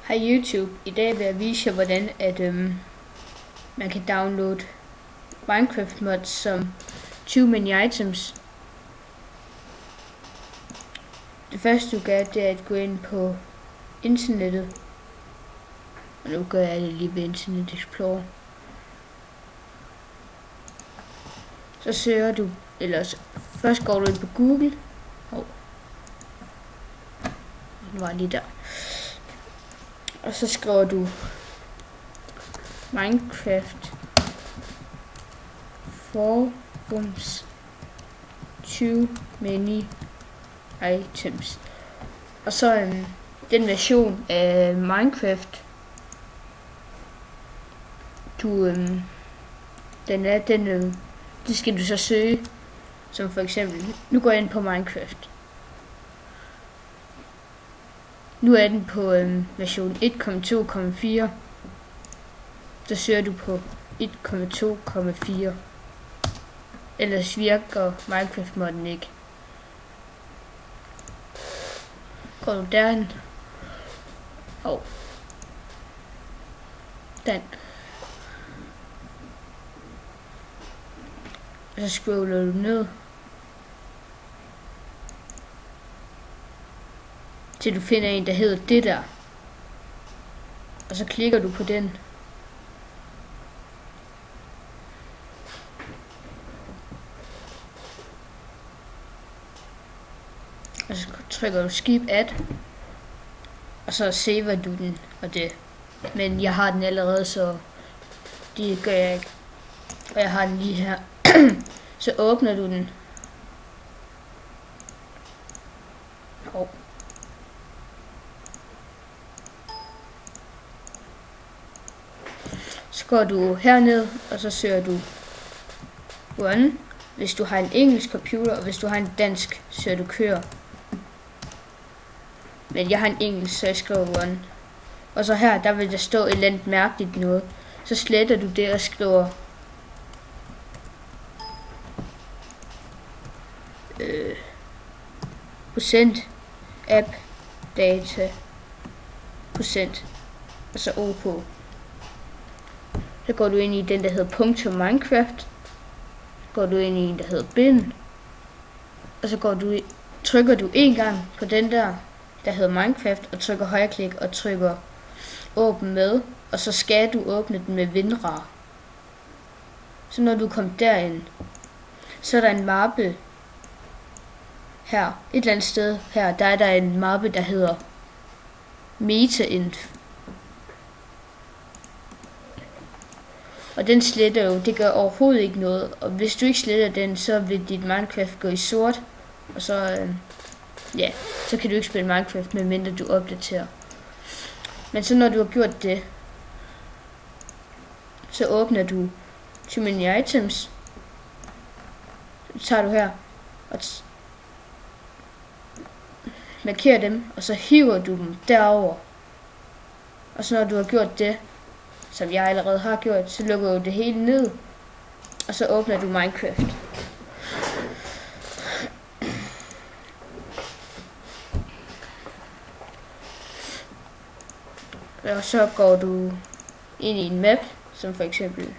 Hej YouTube. I dag vil jeg vise jer, hvordan man kan downloade Minecraft mods som Too Many Items. Det første du gør, det er at gå ind på internettet. Og nu gør jeg det lige ved Internet Explorer. Så søger du, eller først går du ind på Google. Den var lige der. Og så skriver du Minecraft forums Too Many Items. Og så den version af Minecraft, det skal du så søge, som for eksempel, nu går jeg ind på Minecraft. Nu er den på version 1.2.4. Så søger du på 1.2.4. Ellers virker Minecraft modden ikke. Går du derhen. Den. Og så scroller du ned. Til du finder en, der hedder det der. Og så klikker du på den. Og så trykker du skip add. Og så saver du den og det. Men jeg har den allerede, så det gør jeg ikke. Og jeg har den lige her. Så åbner du den. Så går du herned, og så søger du run, hvis du har en engelsk computer, og hvis du har en dansk, søger du kør. Men jeg har en engelsk, så jeg skriver run. Og så her, der vil der stå et eller andet mærkeligt noget. Så sletter du det og skriver procent app data procent, og så OK. Så går du ind i den, der hedder .minecraft. Går du ind i en, der hedder bin. Og så trykker du en gang på den der hedder Minecraft, og trykker højreklik og trykker åbn med. Og så skal du åbne den med WinRAR. Så når du kommer derind, så er der en mappe her. Et eller andet sted her, der er der en mappe, der hedder metainf. Og den sletter jo, det gør overhovedet ikke noget. Og hvis du ikke sletter den, så vil dit Minecraft gå i sort. Og så, så kan du ikke spille Minecraft, medmindre du opdaterer. Men så når du har gjort det, så åbner du Too Many Items. Så tager du her og markerer dem, og så hiver du dem derover. Og så når du har gjort det, som jeg allerede har gjort, så lukker du det hele ned, og så åbner du Minecraft. Og så går du ind i en map, som for eksempel,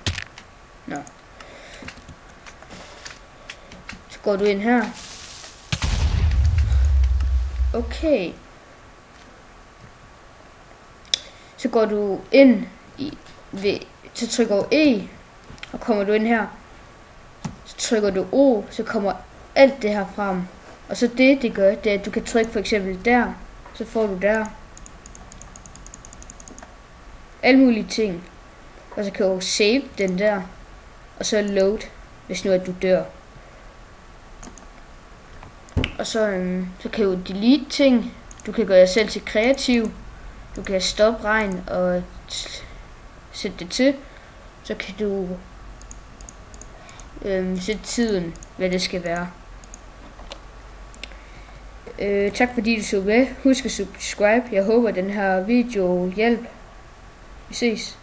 så går du ind her. Okay. Så går du ind så trykker du E, og kommer du ind her, så trykker du O, så kommer alt det her frem. Og så det gør, det er, at du kan trykke for eksempel der, så får du der alle mulige ting. Og så kan du save den der, og så load, hvis nu at du dør. Og så kan du delete ting. Du kan gøre dig selv til kreativ. Du kan stoppe regn og sætte det til. Så kan du sætte tiden, hvad det skal være. Tak fordi du så med. Husk at subscribe. Jeg håber den her video hjælper. Vi ses.